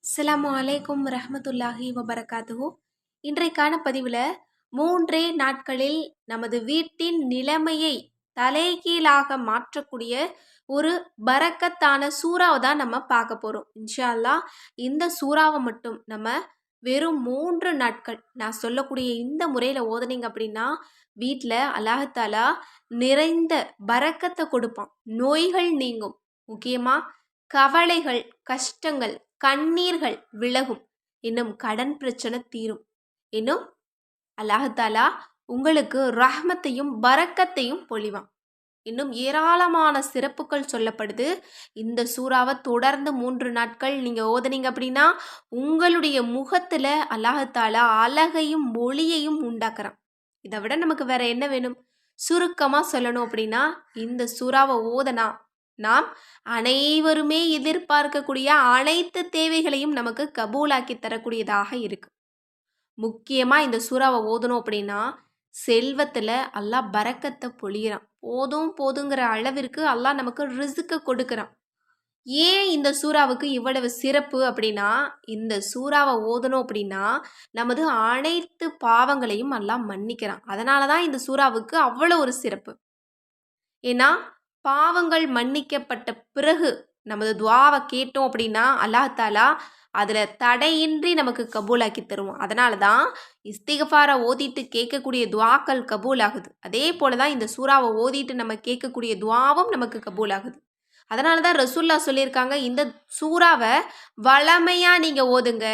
அஸ்ஸலாமு அலைக்கும் ரஹ்மத்துல்லாஹி வபரகாத்துஹு. இன்றைக்கான பதிவில் 3 நாட்களில் நமது வீட்டின் நிலைமையை தலைகீழாக மாற்றக்கூடிய ஒரு பரக்கத்தான சூறாவை தான் நம்ம பார்க்க போகிறோம். இன்ஷா அல்லாஹ் இந்த சூறாவை மட்டும் நம்ம வெறும் 3 நாட்கள் நான் சொல்லக்கூடிய இந்த முறையில் ஓதுனீங்க அப்படின்னா வீட்டில் அல்லாஹ்தாலா நிறைந்த பரக்கத்தை கொடுப்பான். நோய்கள் நீங்கும், முக்கியமாக கவலைகள், கஷ்டங்கள், கண்ணீர்கள் விலகும், இன்னும் கடன் பிரச்சனை தீரும், இன்னும் அல்லாஹ்தாலா உங்களுக்கு ரஹ்மத்தையும் பரக்கத்தையும் பொழிவான். இன்னும் ஏராளமான சிறப்புகள் சொல்லப்படுது. இந்த சூறாவை தொடர்ந்து 3 நாட்கள் நீங்கள் ஓதுனீங்க அப்படின்னா உங்களுடைய முகத்தில் அல்லாஹ்தாலா அழகையும் ஒளியையும் உண்டாக்குறான். இதை விட நமக்கு வேற என்ன வேணும்? சுருக்கமாக சொல்லணும் அப்படின்னா இந்த சூறாவை ஓதனா நாம் அனைவருமே எதிர்பார்க்கக்கூடிய அனைத்து தேவைகளையும் நமக்கு கபூலாக்கி தரக்கூடியதாக இருக்கு. முக்கியமாக இந்த சூறாவை ஓதணும் அப்படின்னா செல்வத்தில் அல்லாஹ் பரக்கத்தை பொழியிறான். போதும் போதுங்கிற அளவிற்கு அல்லாஹ் நமக்கு ரிஸ்க்கு கொடுக்குறான். ஏன் இந்த சூறாவுக்கு இவ்வளவு சிறப்பு அப்படின்னா இந்த சூறாவை ஓதணும் அப்படின்னா நமது அனைத்து பாவங்களையும் அல்லாஹ் மன்னிக்கிறான். அதனால தான் இந்த சூறாவுக்கு அவ்வளோ ஒரு சிறப்பு. ஏன்னா பாவங்கள் மன்னிக்கப்பட்ட பிறகு நமது துவாவை கேட்டோம் அப்படின்னா அல்லாஹ்தாலா அதில் தடையின்றி நமக்கு கபூலாக்கி தருவோம். அதனால தான் இஸ்திகஃபாரை ஓதிட்டு கேட்கக்கூடிய துவாக்கள் கபூல் ஆகுது. அதே போல தான் இந்த சூறாவை ஓதிட்டு நம்ம கேட்கக்கூடிய துவாவும் நமக்கு கபூல் ஆகுது. அதனால தான் ரசூல்லா சொல்லியிருக்காங்க, இந்த சூறாவை வளமையாக நீங்கள் ஓதுங்க.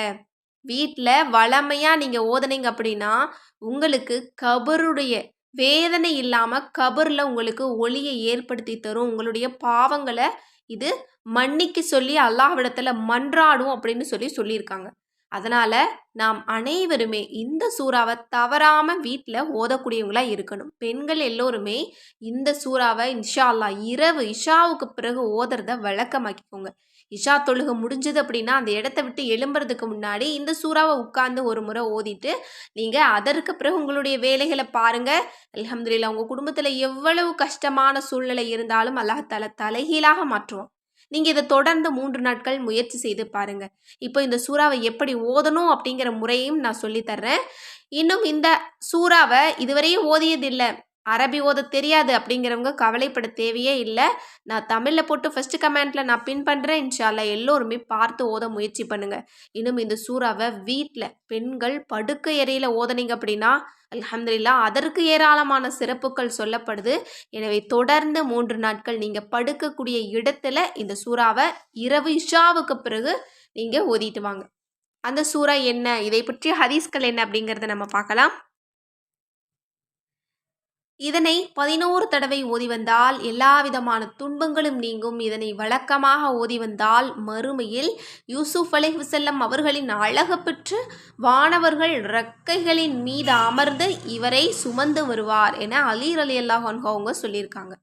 வீட்டில் வளமையாக நீங்கள் ஓதுனீங்க அப்படின்னா உங்களுக்கு கபருடைய வேதனை இல்லாமல் கபரில் உங்களுக்கு ஒளியை ஏற்படுத்தி தரும். உங்களுடைய பாவங்களை இது மன்னிக்க சொல்லி அல்லாஹ்விடத்தில் மன்றாடும் அப்படின்னு சொல்லியிருக்காங்க. அதனால் நாம் அனைவருமே இந்த சூறாவை தவறாமல் வீட்டில் ஓதக்கூடியவங்களா இருக்கணும். பெண்கள் எல்லோருமே இந்த சூறாவை இன்ஷா அல்லாஹ் இரவு இஷாவுக்கு பிறகு ஓதுறத வழக்கமாக்கிக்கோங்க. இஷா தொழுகை முடிஞ்சது அப்படின்னா அந்த இடத்த விட்டு எழும்புறதுக்கு முன்னாடி இந்த சூறாவை உட்கார்ந்து ஒரு முறை ஓதிட்டு நீங்கள் அதற்கு பிறகு உங்களுடைய வேலைகளை பாருங்கள். அல்ஹம்துலில்லாஹ் உங்கள் குடும்பத்தில் எவ்வளவு கஷ்டமான சூழ்நிலை இருந்தாலும் அல்லாஹ்தாலா தலைகீழாக மாற்றுவான். நீங்கள் இதை தொடர்ந்து 3 நாட்கள் முயற்சி செய்து பாருங்கள். இப்போ இந்த சூறாவை எப்படி ஓதணும் அப்படிங்கிற முறையும் நான் சொல்லித்தர்றேன். இன்னும் இந்த சூறாவை இதுவரையும் ஓதியதில்லை, அரபி ஓத தெரியாது அப்படிங்கிறவங்க கவலைப்பட தேவையே இல்லை. நான் தமிழில் போட்டு ஃபஸ்ட்டு கமெண்ட்டில் நான் பின் பண்ணுறேன். இன்ஷா அல்லாஹ் எல்லோருமே பார்த்து ஓத முயற்சி பண்ணுங்கள். இன்னும் இந்த சூறாவை வீட்டில் பெண்கள் படுக்கை அறையில் ஓதனீங்க அப்படின்னா அல்ஹம்துலில்லாஹ் அதற்கு ஏராளமான சிறப்புகள் சொல்லப்படுது. எனவே தொடர்ந்து 3 நாட்கள் நீங்கள் படுக்கக்கூடிய இடத்துல இந்த சூறாவை இரவு இஷாவுக்கு பிறகு நீங்கள் ஓதிட்டு வாங்க. அந்த சூறா என்ன, இதை பற்றிய ஹதீஸ்கள் என்ன அப்படிங்கிறத நம்ம பார்க்கலாம். இதனை 11 தடவை ஓதி வந்தால் எல்லா விதமான துன்பங்களும் நீங்கும். இதனை வழக்கமாக ஓதி வந்தால் மறுமையில் யூசுப் அலைஹிஸ்ஸலாம் அவர்களின் அழகு பெற்று வானவர்கள் இறக்கைகளின் மீது அமர்ந்து இவரை சுமந்து வருவார் என அலி ரலியல்லாஹு அன்ஹு அவங்க சொல்லியிருக்காங்க.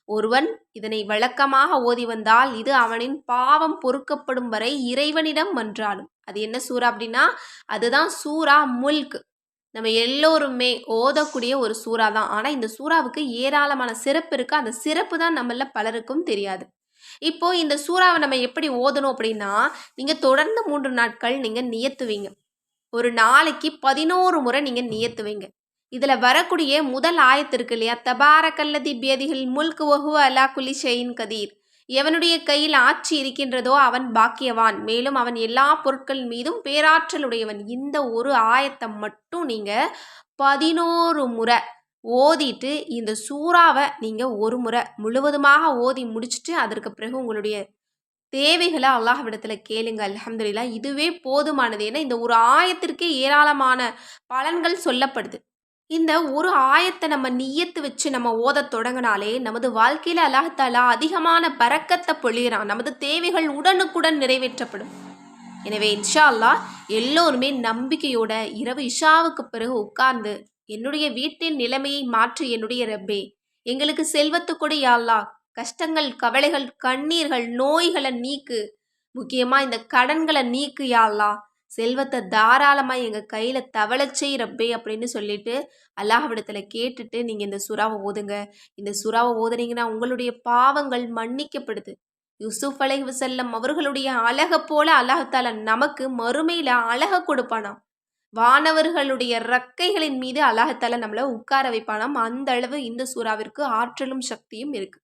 ஒருவன் இதனை வழக்கமாக ஓதி வந்தால் இது அவனின் பாவம் பொறுக்கப்படும் வரை இறைவனிடம் மன்றாடும். அது என்ன சூறா அப்படின்னா அதுதான் சூரா முல்க். நம்ம எல்லோருமே ஓதக்கூடிய ஒரு சூறா தான். ஆனால் இந்த சூறாவுக்கு ஏராளமான சிறப்பு இருக்குது. அந்த சிறப்பு தான் நம்மள பலருக்கும் தெரியாது. இப்போது இந்த சூறாவை நம்ம எப்படி ஓதணும் அப்படின்னா நீங்கள் தொடர்ந்து 3 நாட்கள் நீங்கள் நியத்துவீங்க. ஒரு நாளைக்கு 11 முறை நீங்கள் நியத்துவீங்க. இதில் வரக்கூடிய முதல் ஆயத்து இருக்கு இல்லையா, தபாரக்கல்லதி பியதிஹில் முல்க் வஹுவ அலா குல்லி ஷைஇன் கதீர். எவனுடைய கையில் ஆட்சி இருக்கின்றதோ அவன் பாக்கியவான், மேலும் அவன் எல்லா பொருட்கள் மீதும் பேராற்றலுடையவன். இந்த ஒரு ஆயத்தை மட்டும் நீங்கள் 11 முறை ஓதிட்டு இந்த சூறாவை நீங்கள் ஒரு முறை முழுவதுமாக ஓதி முடிச்சுட்டு அதற்கு பிறகு உங்களுடைய தேவைகளை அல்லாஹ்விடத்தில் கேளுங்க. அல்ஹம்துலில்லாஹ் இதுவே போதுமானது. ஏன்னா இந்த ஒரு ஆயத்திற்கே ஏராளமான பலன்கள் சொல்லப்படுது. இந்த ஒரு ஆயத்தை நம்ம நியத்து வச்சு நம்ம ஓத தொடங்கினாலே நமது வாழ்க்கையில் அல்லாஹ்தாலா அதிகமான பரக்கத்தை பொழிகிறான். நமது தேவைகள் உடனுக்குடன் நிறைவேற்றப்படும். எனவே இன்ஷா அல்லாஹ் எல்லோருமே நம்பிக்கையோட இரவு இஷாவுக்கு பிறகு உட்கார்ந்து என்னுடைய வீட்டின் நிலைமையை மாற்றி என்னுடைய ரப்பே எங்களுக்கு செல்வத்து கூட யா அல்லாஹ், கஷ்டங்கள், கவலைகள், கண்ணீர்கள், நோய்களை நீக்கு, முக்கியமாக இந்த கடன்களை நீக்கு யா அல்லாஹ், செல்வத்தை தாராளமாக எங்கள் கையில் தவளச்சை ரப்பே அப்படின்னு சொல்லிட்டு அல்லாஹ்விடத்தில் கேட்டுட்டு நீங்கள் இந்த சூறாவை ஓதுங்க. இந்த சூறாவை ஓதுனீங்கன்னா உங்களுடைய பாவங்கள் மன்னிக்கப்படுது. யூசுப் அலைஹிவஸல்லம் அவர்களுடைய அழகை போல அல்லாஹால நமக்கு மறுமையில அழகை கொடுப்பானாம். வானவர்களுடைய ரக்கைகளின் மீது அல்லாஹால நம்மளை உட்கார வைப்பானாம். அந்த அளவு இந்த சூறாவிற்கு ஆற்றலும் சக்தியும் இருக்கு.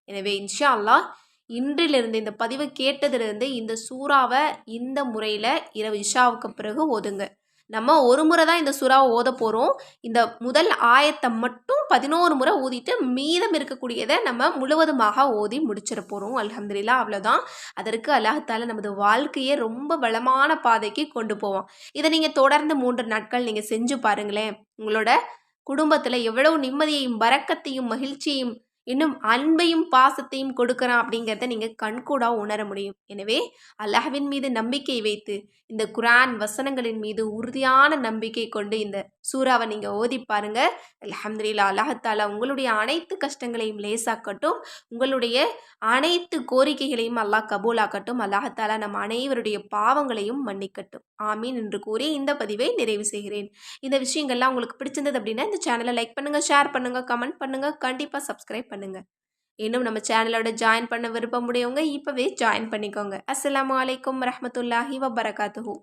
எனவே இன்ஷா அல்லாஹ் இன்றிலிருந்து இந்த பதிவை கேட்டதிலிருந்து இந்த சூறாவை இந்த முறையில் இரவு இஷாவுக்கு பிறகு ஓதுங்க. நம்ம ஒரு முறை தான் இந்த சூறாவை ஓத போகிறோம். இந்த முதல் ஆயத்தை மட்டும் 11 முறை ஓதிட்டு மீதம் இருக்கக்கூடியதை நம்ம முழுவதுமாக ஓதி முடிச்சிட போகிறோம். அல்ஹம்துலில்லாஹ், அவ்வளோதான். அதற்கு அல்லாஹ்தால நமது வாழ்க்கையை ரொம்ப வளமான பாதைக்கு கொண்டு போவோம். இதை நீங்கள் தொடர்ந்து 3 நாட்கள் நீங்கள் செஞ்சு பாருங்களேன். உங்களோட குடும்பத்தில் எவ்வளவு நிம்மதியையும் பரக்கத்தையும் மகிழ்ச்சியையும் இன்னும் அன்பையும் பாசத்தையும் கொடுக்குறான் அப்படிங்கிறத நீங்கள் கண்கூடா உணர முடியும். எனவே அல்லாஹ்வின் மீது நம்பிக்கை வைத்து இந்த குர்ஆன் வசனங்களின் மீது உறுதியான நம்பிக்கை கொண்டு இந்த சூறாவை நீங்கள் ஓதி பாருங்க. அல்ஹம்துலில்லாஹ், அல்லாஹ்தாலா உங்களுடைய அனைத்து கஷ்டங்களையும் லேசாக்கட்டும். உங்களுடைய அனைத்து கோரிக்கைகளையும் அல்லாஹ் கபூலாக்கட்டும். அல்லாஹ்தாலா நம் அனைவருடைய பாவங்களையும் மன்னிக்கட்டும். ஆமீன் என்று கூறி இந்த பதிவை நிறைவு செய்கிறேன். இந்த விஷயங்கள்லாம் உங்களுக்கு பிடிச்சிருந்தது அப்படின்னா இந்த சேனலை லைக் பண்ணுங்கள், ஷேர் பண்ணுங்கள், கமெண்ட் பண்ணுங்கள், கண்டிப்பாக சப்ஸ்கிரைப் பண்ணுங்கள். இன்னும் நம்ம சேனலோட ஜாயின் பண்ண விருப்பமுடையவங்க இப்போவே ஜாயின் பண்ணிக்கோங்க. அஸ்ஸலாமு அலைக்கும் வரஹ்மத்துல்லாஹி வபரகாத்துஹு.